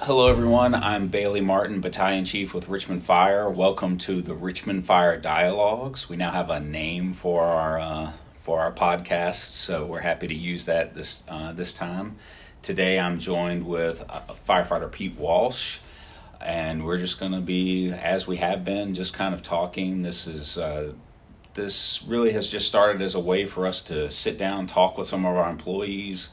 Hello, everyone. I'm Bailey Martin, Battalion Chief with Richmond Fire. Welcome to the Richmond Fire Dialogues. We now have a name for our podcast, so we're happy to use that this time. Today, I'm joined with Firefighter Pete Walsh, and we're just going to be, as we have been, just kind of talking. This really has just started as a way for us to sit down, talk with some of our employees.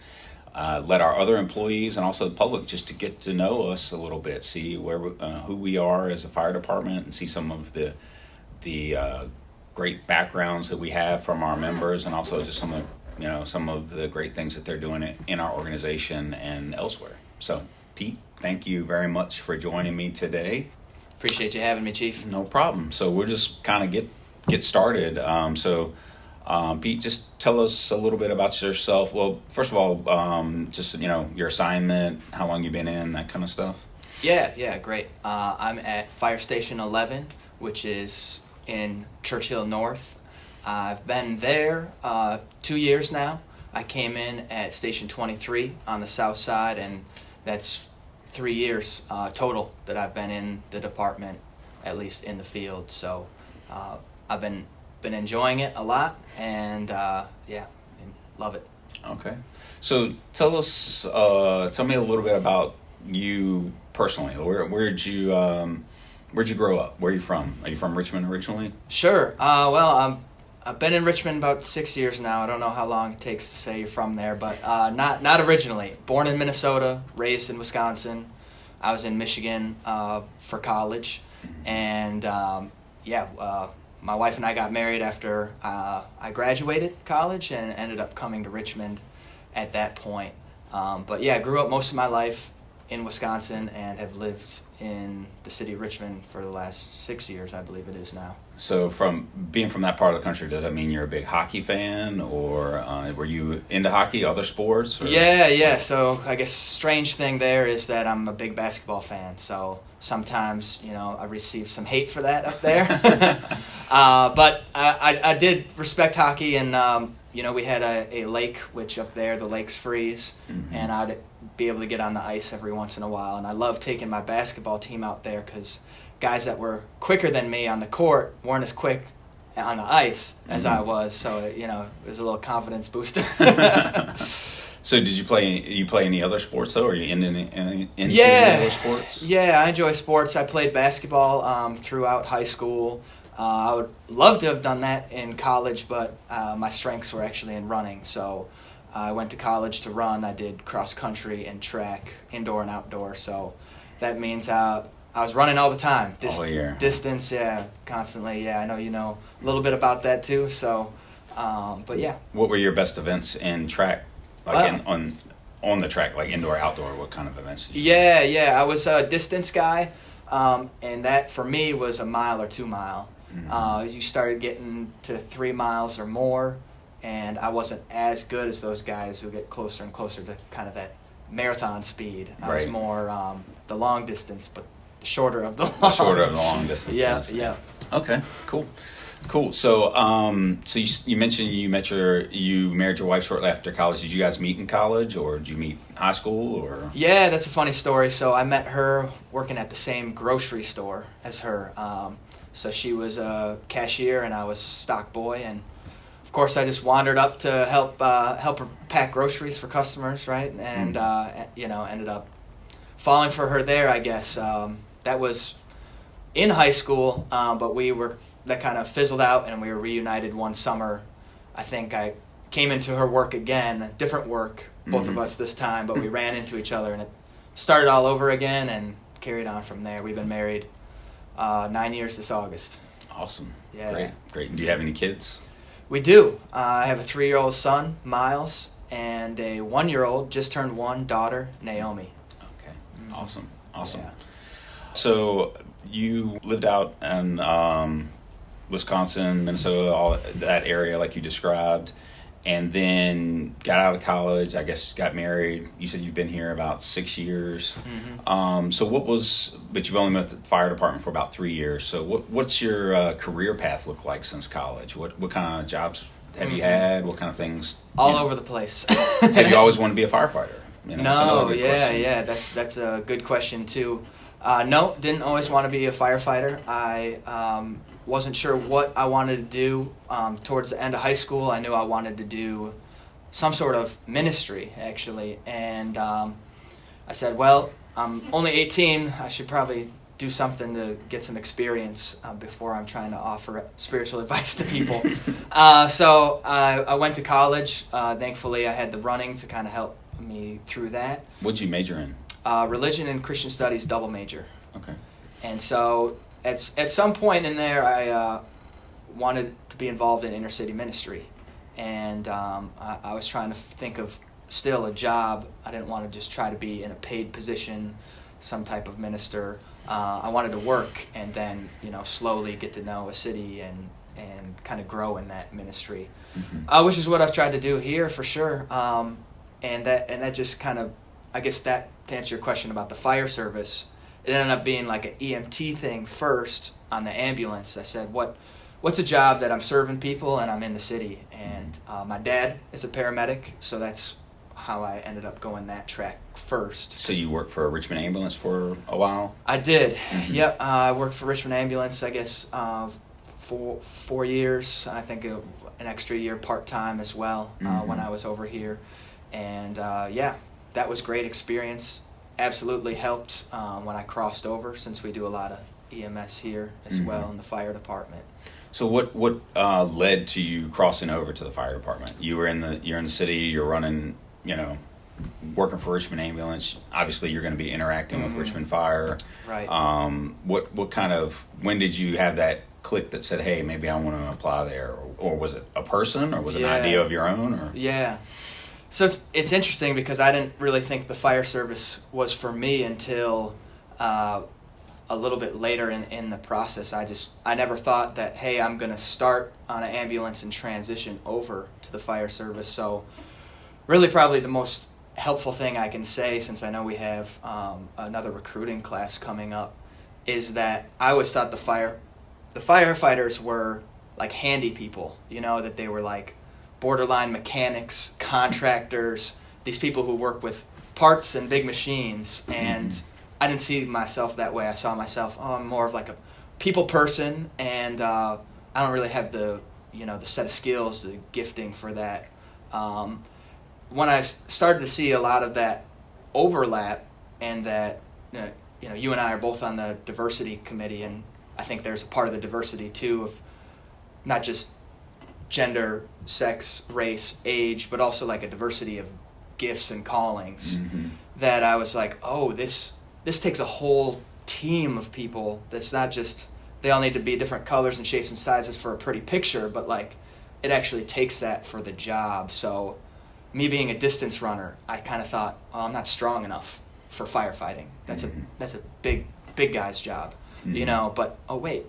Let our other employees and also the public just to get to know us a little bit, see who we are as a fire department, and see some of the great backgrounds that we have from our members, and also just some of the great things that they're doing in our organization and elsewhere. So, Pete, thank you very much for joining me today. Appreciate you having me, Chief. No problem. So we'll just kind of get started. Pete, just tell us a little bit about yourself. Well, first of all, just your assignment, how long you've been in, that kind of stuff. Yeah, great. I'm at Fire Station 11, which is in Churchill North. I've been there 2 years now. I came in at Station 23 on the south side, and that's 3 years total that I've been in the department, at least in the field. So I've been enjoying it a lot, and love it. Okay, so tell me a little bit about you personally. Where'd you grow up? Where are you from? Are you from Richmond originally? Sure. I've been in Richmond about 6 years now. I don't know how long it takes to say you're from there, but not originally. Born in Minnesota, raised in Wisconsin. I was in Michigan for college, and my wife and I got married after I graduated college and ended up coming to Richmond at that point. I grew up most of my life in Wisconsin and have lived in the city of Richmond for the last 6 years, I believe it is now. So from being from that part of the country, does that mean you're a big hockey fan, or were you into hockey, other sports? Or? Yeah. So I guess strange thing there is that I'm a big basketball fan. So sometimes, I receive some hate for that up there. But I did respect hockey, and we had a lake, which up there the lakes freeze, and I'd be able to get on the ice every once in a while. And I love taking my basketball team out there because guys that were quicker than me on the court weren't as quick on the ice as I was. So it was a little confidence booster. So did you play any other sports though? Are you into any other sports? Yeah, I enjoy sports. I played basketball throughout high school. I would love to have done that in college, but my strengths were actually in running. So I went to college to run. I did cross country and track, indoor and outdoor. So that means I was running all the time. All year. Distance, constantly. Yeah, I know you know a little bit about that too. So, but yeah. What were your best events in track? On the track, like indoor, outdoor, what kind of events did you do? Yeah. I was a distance guy, and that for me was a mile or 2 mile. You started getting to 3 miles or more, and I wasn't as good as those guys who get closer and closer to kind of that marathon speed. I was more the long distance, but the shorter of the long. Shorter of the long distances. Yeah. Okay, cool. So, you mentioned you married your wife shortly after college. Did you guys meet in college, or did you meet in high school, or? Yeah, that's a funny story. So I met her working at the same grocery store as her. So she was a cashier and I was stock boy, and of course I just wandered up to help her pack groceries for customers, right? And ended up falling for her there, I guess. That was in high school, but that kind of fizzled out, and we were reunited one summer. I think I came into her work again, different work, both of us this time, but we ran into each other, and it started all over again and carried on from there. We've been married 9 years this August. Awesome. Yeah. Great. Do you have any kids? We do. I have a 3-year-old son, Miles, and a 1-year-old, just turned 1, daughter, Naomi. Okay. Awesome. Yeah. So you lived out in Wisconsin, Minnesota, all that area like you described, and then got out of college, I guess got married. You said you've been here about 6 years. But you've only been at the fire department for about 3 years. So what's your career path look like since college? What kind of jobs have you had? What kind of things? All over the place. Have you always wanted to be a firefighter? It's No, another good question. yeah. That's a good question too. No, didn't always want to be a firefighter. I wasn't sure what I wanted to do. Towards the end of high school, I knew I wanted to do some sort of ministry, actually. And I said, well, I'm only 18. I should probably do something to get some experience before I'm trying to offer spiritual advice to people. So I went to college. Thankfully, I had the running to kind of help me through that. What'd you major in? Religion and Christian Studies double major. Okay. And so at some point in there, I wanted to be involved in inner city ministry. And I was trying to think of still a job. I didn't want to just try to be in a paid position, some type of minister. I wanted to work and then, slowly get to know a city and kind of grow in that ministry, which is what I've tried to do here for sure. And that just kind of, I guess that, to answer your question about the fire service, it ended up being like an EMT thing first on the ambulance. I said, what's a job that I'm serving people and I'm in the city? And my dad is a paramedic, so that's how I ended up going that track first. So you worked for a Richmond ambulance for a while? I did. Yep. I worked for Richmond ambulance, I guess, for 4 years. I think an extra year part-time as well when I was over here. And that was great experience. Absolutely helped when I crossed over, since we do a lot of EMS here as well in the fire department. So what led to you crossing over to the fire department? You're in the city. You're running. Working for Richmond ambulance. Obviously, you're going to be interacting with Richmond Fire. Right. When did you have that click that said, "Hey, maybe I want to apply there"? Or was it a person, or was it an idea of your own? Or yeah. So it's interesting because I didn't really think the fire service was for me until a little bit later in the process. I never thought that, hey, I'm going to start on an ambulance and transition over to the fire service. So really probably the most helpful thing I can say, since I know we have another recruiting class coming up, is that I always thought the firefighters were like handy people, that they were like borderline mechanics, contractors, these people who work with parts and big machines. And I didn't see myself that way. I saw myself, I'm more of like a people person, and I don't really have the set of skills, the gifting for that. When I started to see a lot of that overlap, and that you and I are both on the diversity committee, and I think there's a part of the diversity too of not just gender, sex, race, age, but also like a diversity of gifts and callings, that I was like, oh, this takes a whole team of people. That's not just, they all need to be different colors and shapes and sizes for a pretty picture, but like it actually takes that for the job. So me being a distance runner, I kind of thought, oh, I'm not strong enough for firefighting. That's a big guy's job, but oh wait,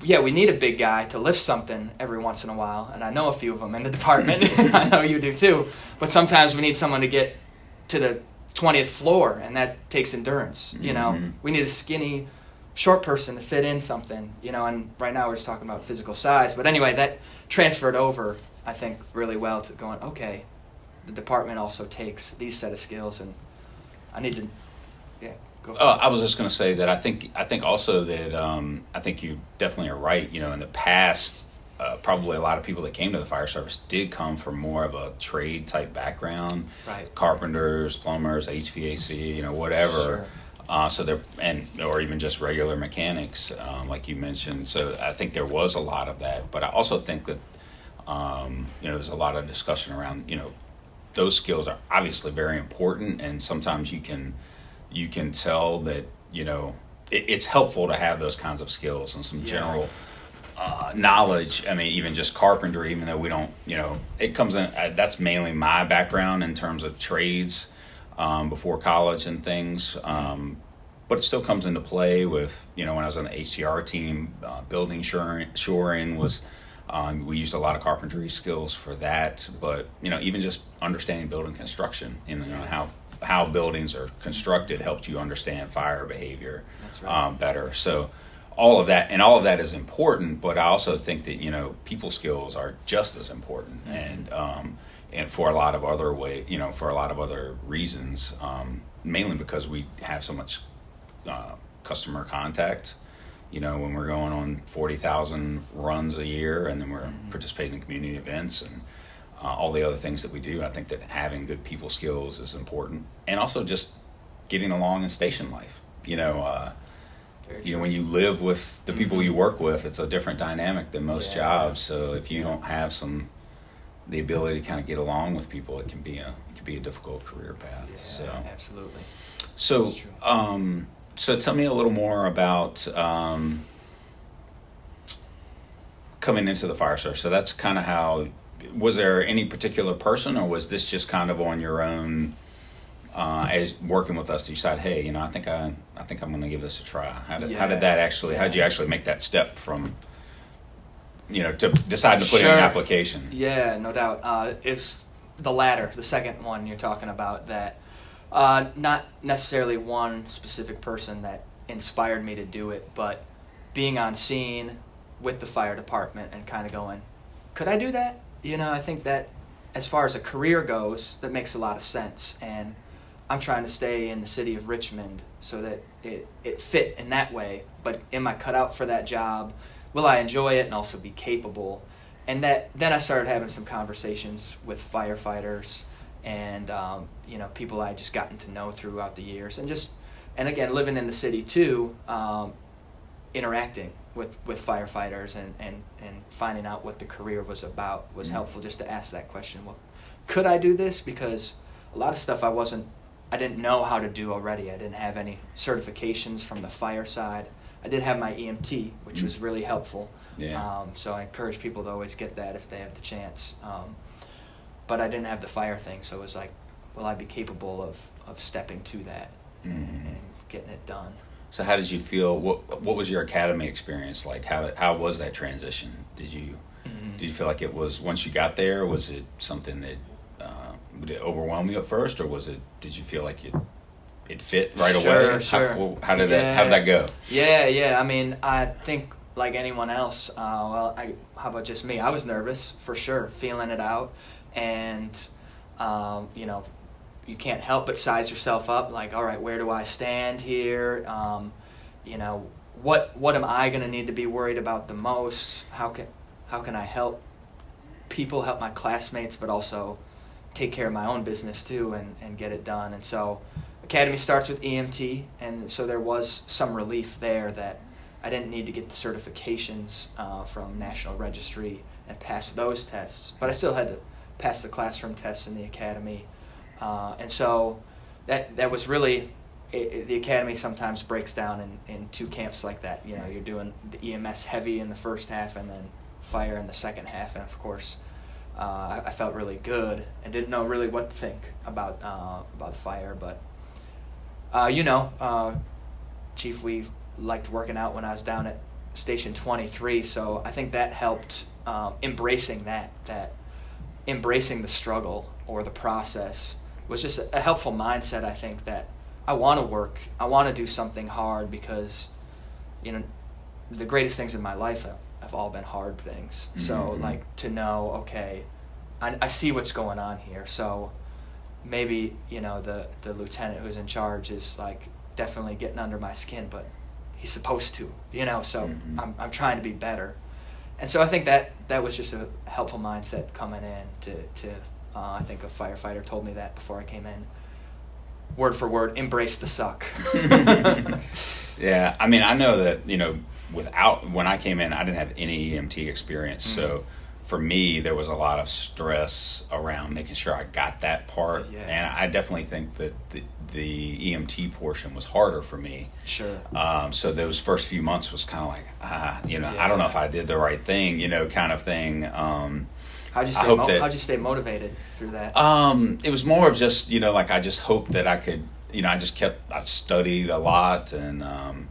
yeah, we need a big guy to lift something every once in a while, and I know a few of them in the department. I know you do too. But sometimes we need someone to get to the 20th floor, and that takes endurance. We need a skinny, short person to fit in something. And right now we're just talking about physical size. But anyway, that transferred over, I think, really well to going, okay, the department also takes these set of skills, and I need to, go for it. I was just going to say that I think also that I think you definitely are right. In the past, probably a lot of people that came to the fire service did come from more of a trade type background, right? Carpenters, plumbers, HVAC, whatever. Sure. So they're or even just regular mechanics, like you mentioned. So I think there was a lot of that, but I also think that there's a lot of discussion around those skills are obviously very important, and sometimes you can tell that it's helpful to have those kinds of skills and some general knowledge. I mean, even just carpentry, even though we don't, it comes in. That's mainly my background in terms of trades before college and things. But it still comes into play with, when I was on the HTR team, building shoring was, we used a lot of carpentry skills for that. But, even just understanding building construction, how buildings are constructed helped you understand fire behavior. That's right. Better. So all of that is important, but I also think that, people skills are just as important, and for a lot of other for a lot of other reasons, mainly because we have so much customer contact. When we're going on 40,000 runs a year, and then we're participating in community events and all the other things that we do, I think that having good people skills is important, and also just getting along in station life. When you live with the people you work with, it's a different dynamic than most jobs. So if you don't have the ability to kind of get along with people, it can be a difficult career path. Yeah, so absolutely. So so tell me a little more about coming into the fire service. So that's kind of how. Was there any particular person, or was this just kind of on your own? As working with us, you decide, hey, I think I'm going to give this a try. How did that actually? How did you actually make that step from, to decide to put in an application? Yeah, no doubt. It's the latter, the second one you're talking about. That not necessarily one specific person that inspired me to do it, but being on scene with the fire department and kind of going, could I do that? I think that as far as a career goes, that makes a lot of sense, and I'm trying to stay in the city of Richmond so that it fit in that way. But am I cut out for that job? Will I enjoy it and also be capable? And then I started having some conversations with firefighters and people I just gotten to know throughout the years, and again living in the city too, interacting with firefighters and finding out what the career was about was helpful, just to ask that question. Well, could I do this? Because a lot of stuff I didn't know how to do already. I didn't have any certifications from the fire side. I did have my EMT, which was really helpful. Yeah. So I encourage people to always get that if they have the chance. But I didn't have the fire thing, so it was like, will I be capable of stepping to that and getting it done? So how did you feel? What was your academy experience like? How was that transition? Did you feel like it was, once you got there, was it something that did it overwhelm you at first, or did you feel like it fit right away? Sure. How did that go? Yeah. I mean, I think like anyone else. How about just me? I was nervous for sure, feeling it out, and you can't help but size yourself up. Like, all right, where do I stand here? What am I going to need to be worried about the most? How can I help people, help my classmates, but also take care of my own business too and get it done? And so academy starts with EMT, and so there was some relief there that I didn't need to get the certifications from National Registry and pass those tests, but I still had to pass the classroom tests in the academy. And so that was really, the academy sometimes breaks down in two camps like that. You're doing the EMS heavy in the first half and then fire in the second half. And of course, I felt really good and didn't know really what to think about fire. But, Chief, we liked working out when I was down at Station 23. So I think that helped embracing embracing the struggle or the process was just a helpful mindset. I think that I want to work, I want to do something hard, because the greatest things in my life have all been hard things. So like to know, okay, I see what's going on here, so maybe the lieutenant who's in charge is like definitely getting under my skin, but he's supposed to, so I'm trying to be better. And so I think that was just a helpful mindset coming in to I think a firefighter told me that before I came in. Word for word, embrace the suck. Yeah, I mean, I know that, when I came in, I didn't have any EMT experience. So for me, there was a lot of stress around making sure I got that part. Yeah. And I definitely think that the EMT portion was harder for me. Sure. So those first few months was kind of like, I don't know if I did the right thing, kind of thing. How'd you stay motivated through that? It was more of just, I just hoped that I could, I studied a lot and,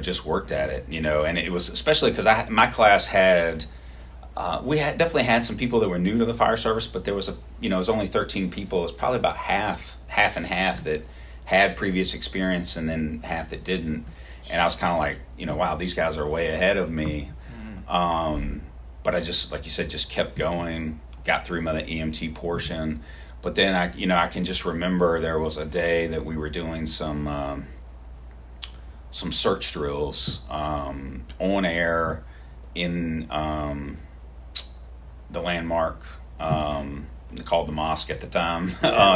just worked at it, and it was especially because my class had, we definitely had some people that were new to the fire service, but there was it was only 13 people. It was probably about half and half that had previous experience and then half that didn't. and I was kind of like, wow, these guys are way ahead of me. But I just, like you said, just kept going, got through my EMT portion. But then I can just remember there was a day that we were doing some search drills on air in the landmark called the mosque at the time,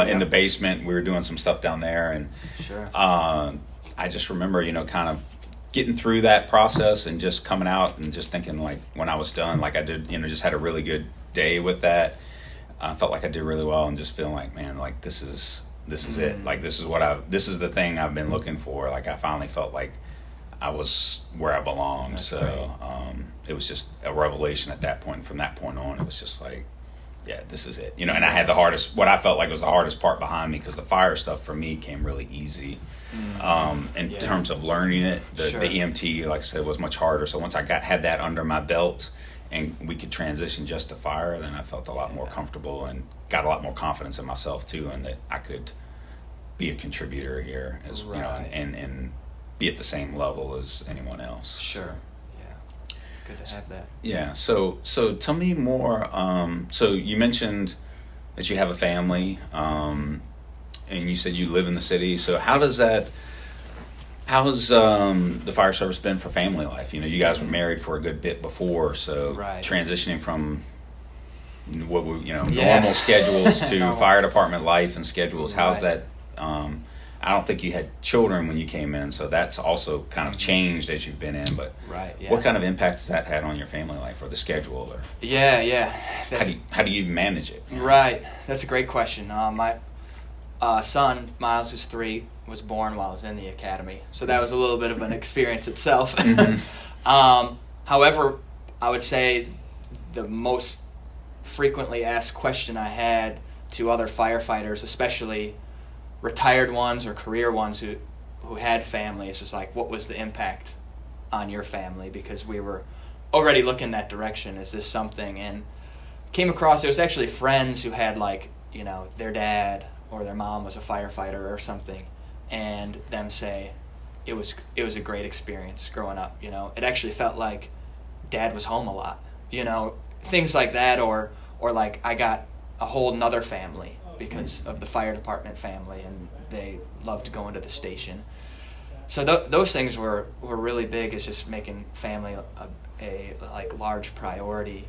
in the basement. We were doing some stuff down there, and Sure. I just remember, kind of getting through that process and just coming out and just thinking, like, when I was done, like I did, just had a really good day with that. I felt like I did really well, and just feeling like, man, like this is it. Like this is the thing I've been looking for. Like I finally felt like I was where I belonged. That's so great. It was just a revelation at that point. From that point on, it was just like, yeah, this is it. And I had what I felt like was the hardest part behind me, because the fire stuff for me came really easy. In terms of learning it, the EMT, like I said, was much harder. So once I had that under my belt and we could transition just to fire, then I felt a lot more comfortable and got a lot more confidence in myself too, and that I could be a contributor here as and be at the same level as anyone else. Sure. Yeah. Good to have that. Yeah. So tell me more. So you mentioned that you have a family, and you said you live in the city. So how has the fire service been for family life? You guys were married for a good bit before, so transitioning from what were normal schedules to fire department life and schedules. How's that? I don't think you had children when you came in, so that's also kind of changed as you've been in. But what kind of impact has that had on your family life or the schedule? Or how do you manage it? Right, that's a great question. My son Miles, who's 3, was born while I was in the academy, so that was a little bit of an experience itself. However, I would say the most frequently asked question I had to other firefighters, especially retired ones or career ones who had families, was like, what was the impact on your family? Because we were already looking that direction. Is this something? And came across, there was actually friends who had, like, their dad or their mom was a firefighter or something, and them say it was a great experience growing up. It actually felt like dad was home a lot, things like that, or like I got a whole nother family because of the fire department family, and they loved going to the station. So those things were really big, is just making family a large priority,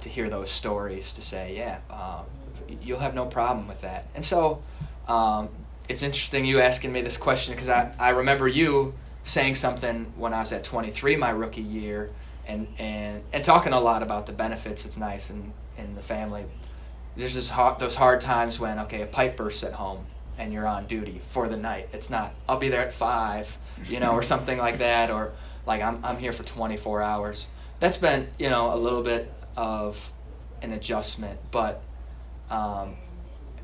to hear those stories, to say, you'll have no problem with that. And so it's interesting you asking me this question, because I remember you saying something when I was at 23, my rookie year, and talking a lot about the benefits. It's nice in the family. There's those hard times when, a pipe bursts at home and you're on duty for the night. It's not, I'll be there at 5, or something like that, or like I'm here for 24 hours. That's been, a little bit of an adjustment, but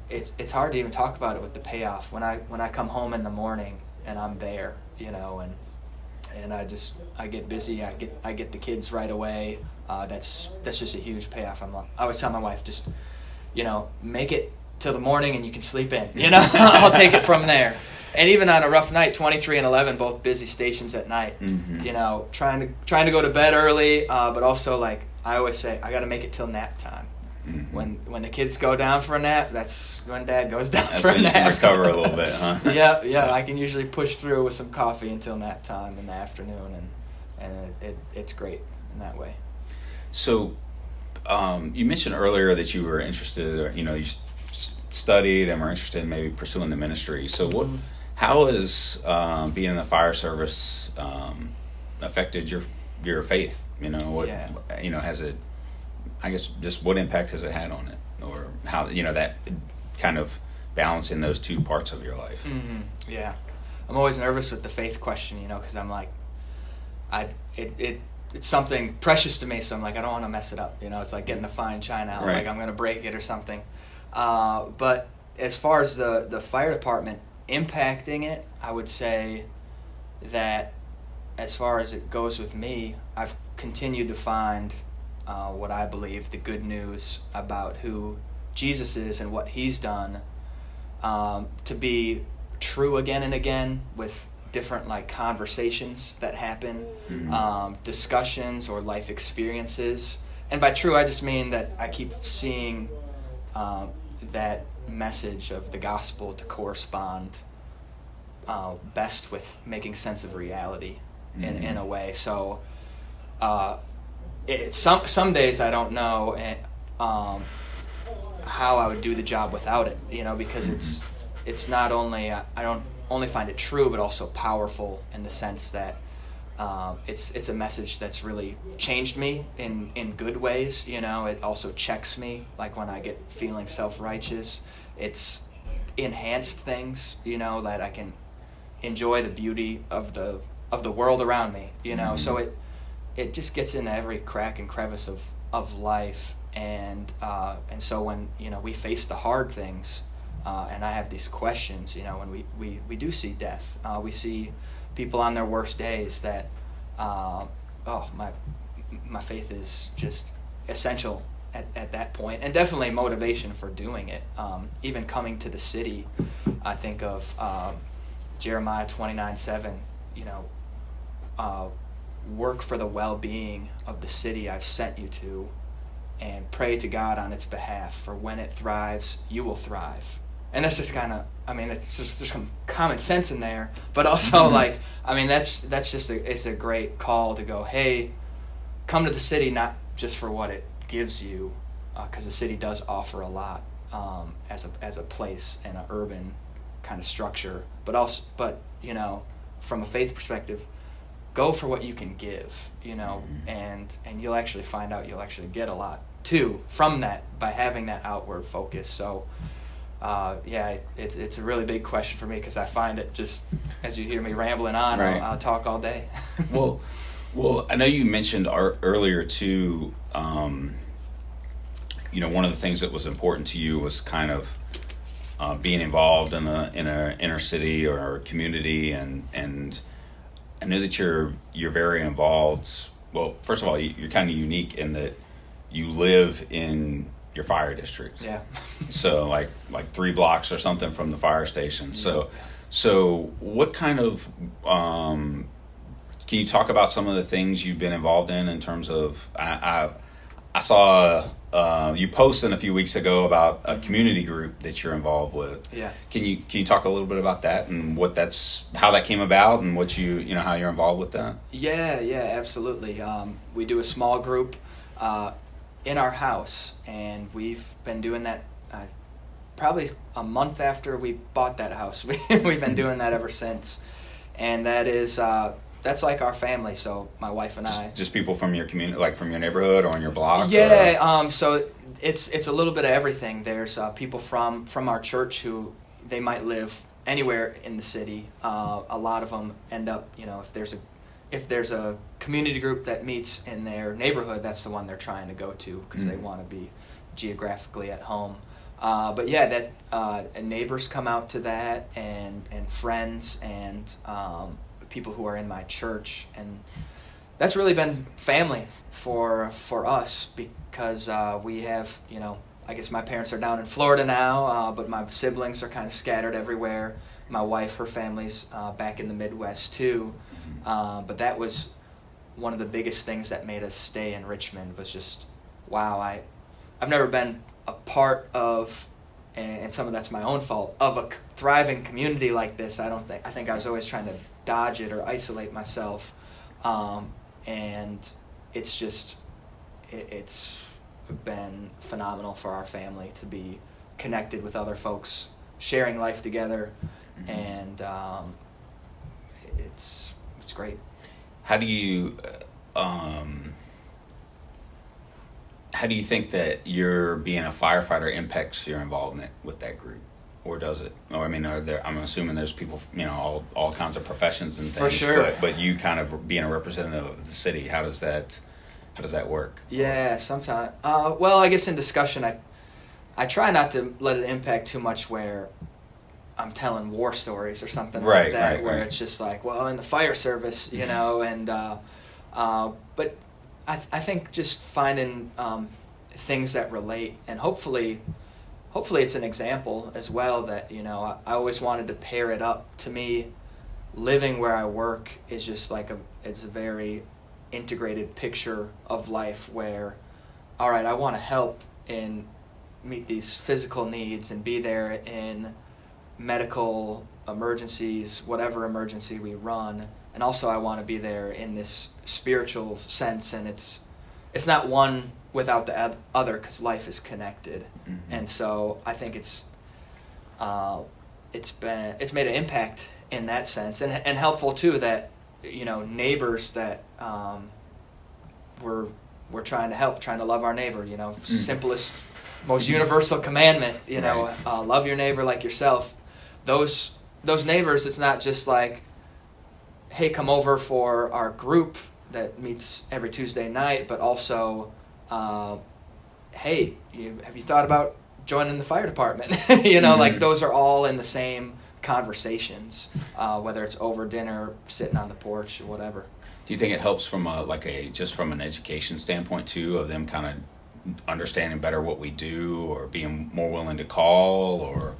it's hard to even talk about it with the payoff. When I come home in the morning and I'm there, and I get busy, I get the kids right away. That's just a huge payoff. I always tell my wife, just make it till the morning and you can sleep in. I'll take it from there. And even on a rough night, 23 and 11, both busy stations at night. Trying to go to bed early, but also, like I always say, I got to make it till nap time. When the kids go down for a nap, that's when Dad goes down for a nap. That's when you can recover a little bit, huh? Yeah. I can usually push through with some coffee until nap time in the afternoon, and it's great in that way. So, you mentioned earlier that you were interested, or you studied and were interested in maybe pursuing the ministry. So, how has being in the fire service affected your faith? Has it? I guess just what impact has it had on it, or how that kind of balancing those two parts of your life? Yeah, I'm always nervous with the faith question, because I'm like, it's something precious to me, so I'm like, I don't want to mess it up. It's like getting the fine china out, like I'm going to break it or something. But as far as the fire department impacting it, I would say that as far as it goes with me, I've continued to find what I believe the good news about who Jesus is and what he's done to be true again and again, with different like conversations that happen, discussions or life experiences. And by true, I just mean that I keep seeing that message of the gospel to correspond best with making sense of reality in a way. So some days I don't know how I would do the job without it, because it's not only, I don't only find it true, but also powerful in the sense that it's a message that's really changed me in good ways. It also checks me, like when I get feeling self-righteous. It's enhanced things, that I can enjoy the beauty of the world around me, So it just gets into every crack and crevice of life, and so when we face the hard things, and I have these questions, when we do see death, we see people on their worst days that my faith is just essential at that point, and definitely motivation for doing it. Even coming to the city, I think of Jeremiah 29:7, work for the well-being of the city I've sent you to, and pray to God on its behalf, for when it thrives, you will thrive. And that's just kind of, it's just, there's some common sense in there, but also that's just it's a great call to go, hey, come to the city, not just for what it gives you, because the city does offer a lot as a place and an urban kind of structure, but from a faith perspective, go for what you can give, and you'll actually find out you'll actually get a lot too from that by having that outward focus. So it's a really big question for me, because I find it just, as you hear me rambling on, right. I'll talk all day. Well, I know you mentioned earlier too, one of the things that was important to you was kind of being involved in a inner city or community, and I know that you're very involved. Well, first of all, you're kind of unique in that you live in your fire district. Yeah. So like 3 blocks or something from the fire station. So what kind of can you talk about some of the things you've been involved in terms of I saw you posted a few weeks ago about a community group that you're involved with. Yeah. Can you talk a little bit about that and how that came about and what how you're involved with that? Yeah, absolutely. We do a small group in our house, and we've been doing that probably a month after we bought that house. We've been doing that ever since, and that is that's like our family. So my wife and I, just people from your community, like from your neighborhood or on your block. Yeah, so it's a little bit of everything. There's people from our church who they might live anywhere in the city. A lot of them end up, if there's a community group that meets in their neighborhood, that's the one they're trying to go to, because they want to be geographically at home. But yeah, that neighbors come out to that, and friends, and people who are in my church, and that's really been family for us, because we have, I guess my parents are down in Florida now, but my siblings are kind of scattered everywhere. My wife, her family's back in the Midwest too. But that was one of the biggest things that made us stay in Richmond, was just, wow, I've never been a part of, and some of that's my own fault, of a thriving community like this. I think I was always trying to dodge it or isolate myself. And it's been phenomenal for our family to be connected with other folks, sharing life together, and it's great. How do you think that your being a firefighter impacts your involvement with that group, or does it? Or I'm assuming there's people, all kinds of professions and things. For sure. But you kind of being a representative of the city, how does that work? Yeah, sometimes. Well, I guess in discussion, I try not to let it impact too much where I'm telling war stories or something like that, where it's just like, well, in the fire service, and but I think just finding things that relate, and hopefully it's an example as well that, I always wanted to pair it up. To me, living where I work is just like it's a very integrated picture of life where, all right, I want to help and meet these physical needs and be there in medical emergencies, whatever emergency we run, and also I want to be there in this spiritual sense, and it's not one without the other, because life is connected. And so I think it's made an impact in that sense, and helpful too that, you know, neighbors that we're trying to help, trying to love our neighbor, you know, simplest, most universal commandment, you know, love your neighbor like yourself. Those neighbors, it's not just like, hey, come over for our group that meets every Tuesday night, but also, hey, have you thought about joining the fire department? You know, like those are all in the same conversations, whether it's over dinner, sitting on the porch, or whatever. Do you think it helps from just from an education standpoint too, of them kind of understanding better what we do, or being more willing to call, or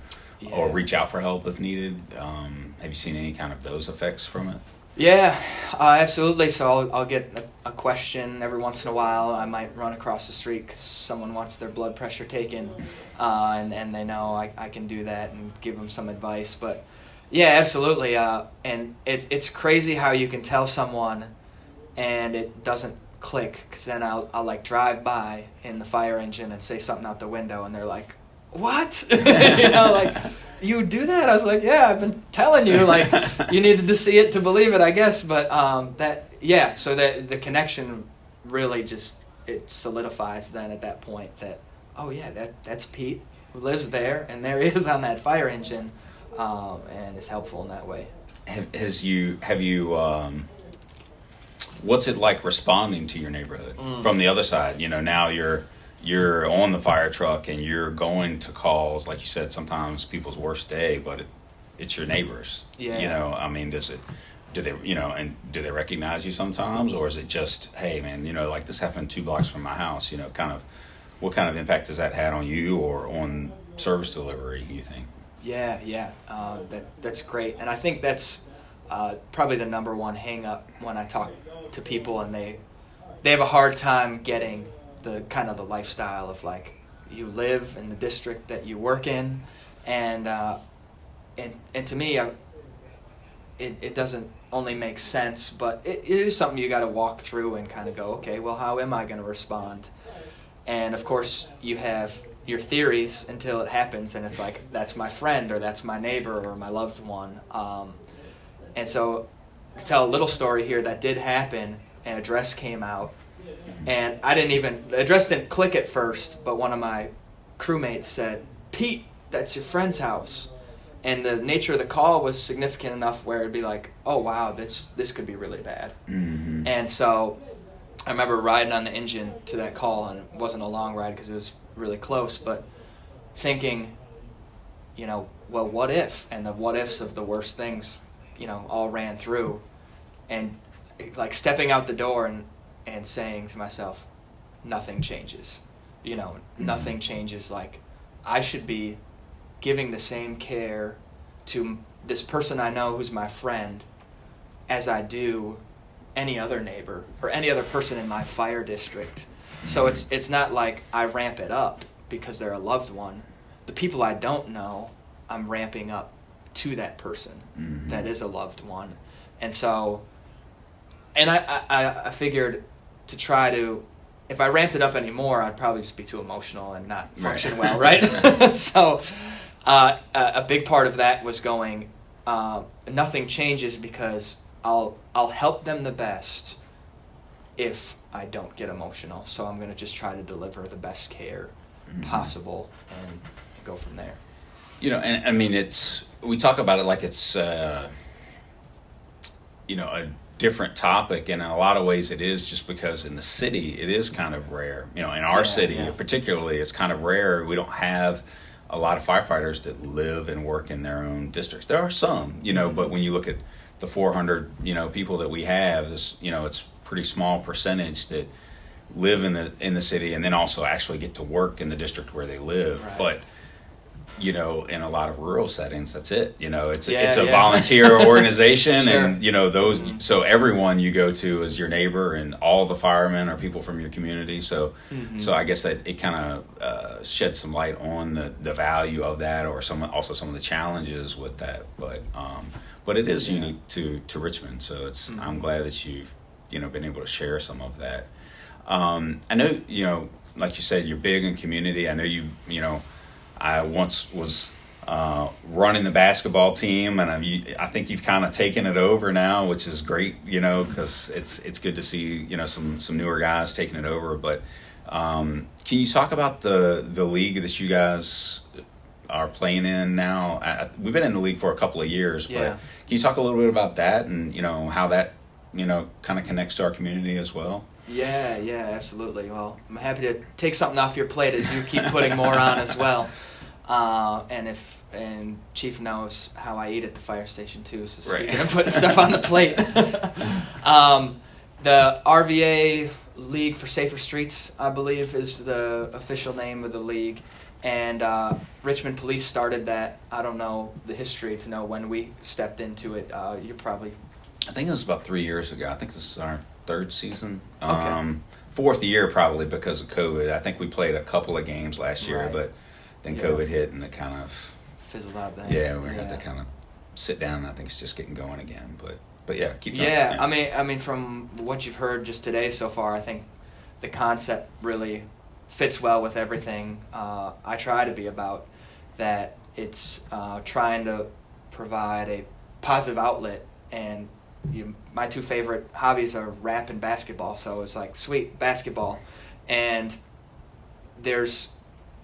reach out for help if needed? Have you seen any kind of those effects from it? Yeah, absolutely. So I'll get a question every once in a while. I might run across the street because someone wants their blood pressure taken, and they know I can do that and give them some advice. But yeah, absolutely. And it's crazy how you can tell someone and it doesn't click, because then I'll like drive by in the fire engine and say something out the window, and they're like, "What?" You know, like, you do that? I was like, yeah, I've been telling you, like, you needed to see it to believe it, I guess. But so that the connection really just, it solidifies then at that point that, oh yeah, that's Pete who lives there, and there he is on that fire engine, and it's helpful in that way. Have you what's it like responding to your neighborhood from the other side? You know, now you're on the fire truck and you're going to calls, like you said, sometimes people's worst day, but it's your neighbors. Yeah. You know, I mean, do they recognize you sometimes, or is it just, hey man, you know, like this happened 2 blocks from my house, you know, what kind of impact has that had on you or on service delivery, you think? Yeah. That's great. And I think that's probably the number one hang up when I talk to people, and they have a hard time getting the kind of the lifestyle of, like, you live in the district that you work in, and to me, it doesn't only make sense, but it is something you got to walk through and kind of go, okay, well, how am I going to respond? And of course, you have your theories until it happens, and it's like, that's my friend, or that's my neighbor, or my loved one. And so, I tell a little story here that did happen. An address came out, and the address didn't click at first, but one of my crewmates said, "Pete, that's your friend's house." And the nature of the call was significant enough where it'd be like, oh wow, this could be really bad. Mm-hmm. And so I remember riding on the engine to that call, and it wasn't a long ride because it was really close, but thinking, you know, well, what if? And the what ifs of the worst things, you know, all ran through, and like stepping out the door and saying to myself, nothing changes, you know, nothing changes. Like, I should be giving the same care to this person I know who's my friend as I do any other neighbor or any other person in my fire district. So it's not like I ramp it up because they're a loved one. The people I don't know, I'm ramping up to that person that is a loved one. And so, and I figured to try to, if I ramped it up anymore, I'd probably just be too emotional and not function well, right? So a big part of that was going, nothing changes because I'll help them the best if I don't get emotional. So I'm going to just try to deliver the best care possible and go from there. You know, and I mean, we talk about it like it's, you know, a different topic, and in a lot of ways it is, just because in the city it is kind of rare. You know, in our city particularly, it's kind of rare. We don't have a lot of firefighters that live and work in their own districts. There are some, you know, but when you look at the 400, you know, people that we have, this, you know, it's pretty small percentage that live in the city and then also actually get to work in the district where they live. Right. But in a lot of rural settings, that's it. It's Yeah, it's a yeah. volunteer organization, Sure. and those. So everyone you go to is your neighbor, and all the firemen are people from your community. So I guess that it kind of sheds some light on the value of that, or some of the challenges with that. But it is unique to Richmond. So I'm glad that you've been able to share some of that. I know like you said, you're big in community. I know I once was running the basketball team, and I think you've kind of taken it over now, which is great, because it's good to see, some newer guys taking it over. But can you talk about the league that you guys are playing in now? We've been in the league for a couple of years, but can you talk a little bit about that and, how that, kind of connects to our community as well? Yeah, absolutely. Well, I'm happy to take something off your plate as you keep putting more on as well. And Chief knows how I eat at the fire station too. So speaking of putting stuff on the plate, the RVA League for Safer Streets, I believe, is the official name of the league. And Richmond Police started that. I don't know the history to know when we stepped into it. You're probably. I think it was about 3 years ago. I think this is our third season. Okay. Fourth year probably because of COVID. I think we played a couple of games last year, but then COVID hit and it kind of fizzled out then. Yeah, we had to kind of sit down, and I think it's just getting going again. But yeah, keep going. Yeah, I mean, from what you've heard just today so far, I think the concept really fits well with everything I try to be about. That it's trying to provide a positive outlet, and my two favorite hobbies are rap and basketball. So it's like, sweet, basketball, and there's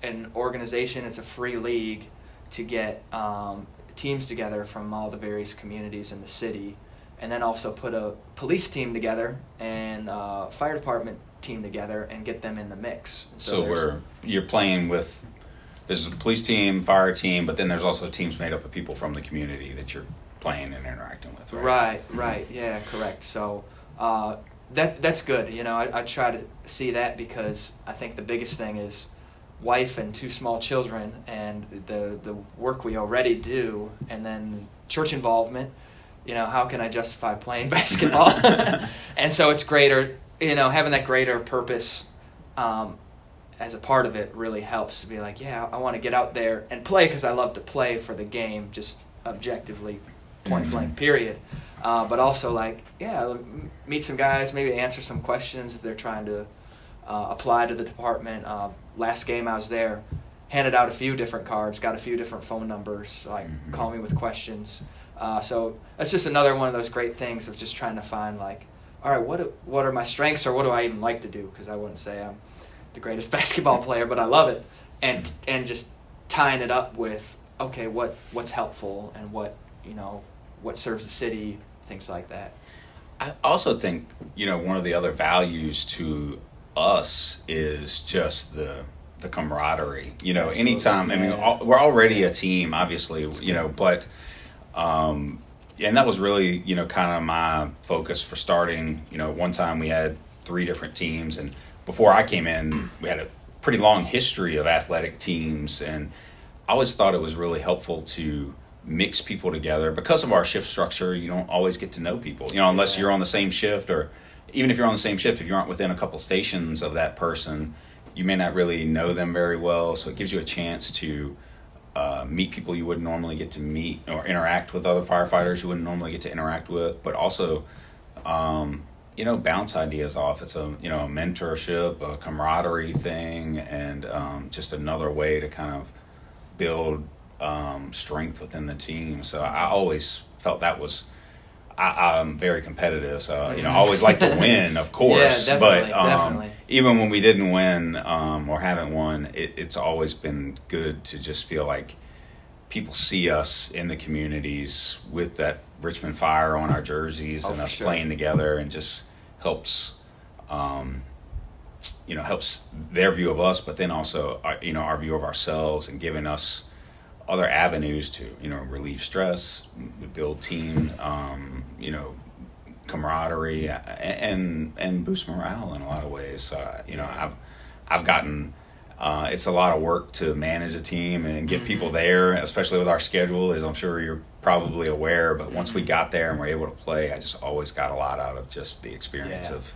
an organization. It's a free league to get teams together from all the various communities in the city, and then also put a police team together and fire department team together and get them in the mix. So you're playing with, there's a police team, fire team, but then there's also teams made up of people from the community that you're playing and interacting with, right? Right, yeah, correct. So that's good. I try to see that, because I think the biggest thing is wife and two small children, and the work we already do, and then church involvement. How can I justify playing basketball? And so it's greater, having that greater purpose as a part of it really helps to be like, yeah, I want to get out there and play because I love to play for the game, just objectively, point blank, period. But also meet some guys, maybe answer some questions if they're trying to apply to the department. Last game I was there, handed out a few different cards, got a few different phone numbers, call me with questions. So that's just another one of those great things of just trying to find all right, what are my strengths, or what do I even like to do? Because I wouldn't say I'm the greatest basketball player, but I love it. And just tying it up with, okay, what's helpful and what serves the city, things like that. I also think, one of the other values to us is just the camaraderie. Absolutely. Anytime, we're already a team, obviously, but and that was really, kind of my focus for starting. One time we had 3 different teams, and before I came in, we had a pretty long history of athletic teams, and I always thought it was really helpful to mix people together. Because of our shift structure, you don't always get to know people, unless you're on the same shift, or even if you're on the same shift, if you aren't within a couple stations of that person, you may not really know them very well. So it gives you a chance to meet people you wouldn't normally get to meet, or interact with other firefighters you wouldn't normally get to interact with, but also bounce ideas off. It's a a mentorship, a camaraderie thing, and just another way to kind of build strength within the team. So I always felt that was, I'm very competitive, so I always like to win, of course. Yeah, definitely. Even when we didn't win or haven't won, it's always been good to just feel like people see us in the communities with that Richmond Fire on our jerseys, and us playing together, and just helps helps their view of us, but then also our view of ourselves, and giving us other avenues to relieve stress, build team camaraderie, and boost morale in a lot of ways. I've gotten it's a lot of work to manage a team and get people there, especially with our schedule, as I'm sure you're probably aware. But once we got there and were able to play, I just always got a lot out of just the experience of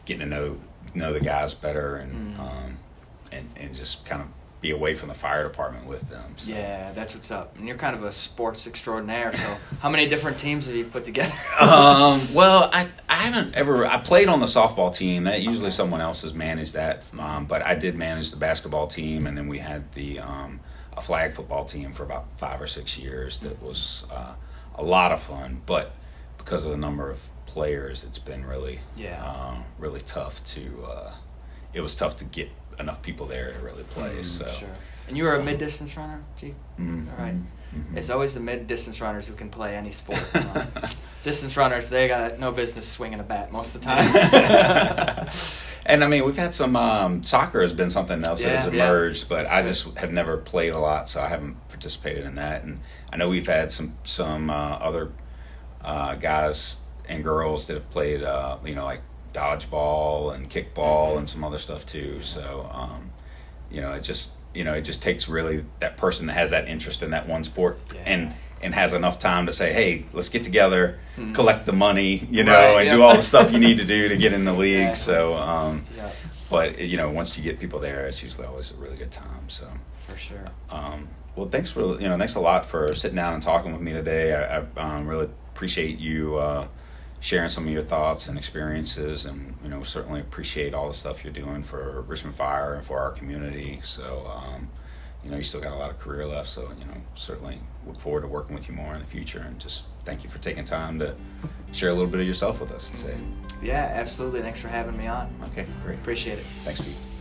getting to know the guys better and just kind of be away from the fire department with them. So. Yeah, that's what's up. And you're kind of a sports extraordinaire. So, how many different teams have you put together? Well, I haven't ever. I played on the softball team. That usually someone else has managed that. But I did manage the basketball team, and then we had the a flag football team for about 5 or 6 years. That was a lot of fun, but because of the number of players, it's been really really tough to. It was tough to get enough people there to really play. So. Sure. And you were a mid-distance runner, Chief? All right. It's always the mid-distance runners who can play any sport. Distance runners, they got no business swinging a bat most of the time. And I mean, we've had some soccer has been something else that has emerged, but I just have never played a lot, so I haven't participated in that. And I know we've had some other guys and girls that have played, like dodgeball and kickball and some other stuff too. So, it just takes really that person that has that interest in that one sport and has enough time to say, hey, let's get together, collect the money, and do all the stuff you need to do to get in the league. So, but once you get people there, it's usually always a really good time. So for sure. Well, thanks a lot for sitting down and talking with me today. I really appreciate you sharing some of your thoughts and experiences, and certainly appreciate all the stuff you're doing for Richmond Fire and for our community. So you still got a lot of career left, so certainly look forward to working with you more in the future, and just thank you for taking time to share a little bit of yourself with us today. Yeah, absolutely. Thanks for having me on. Okay, great. Appreciate it. Thanks, Pete.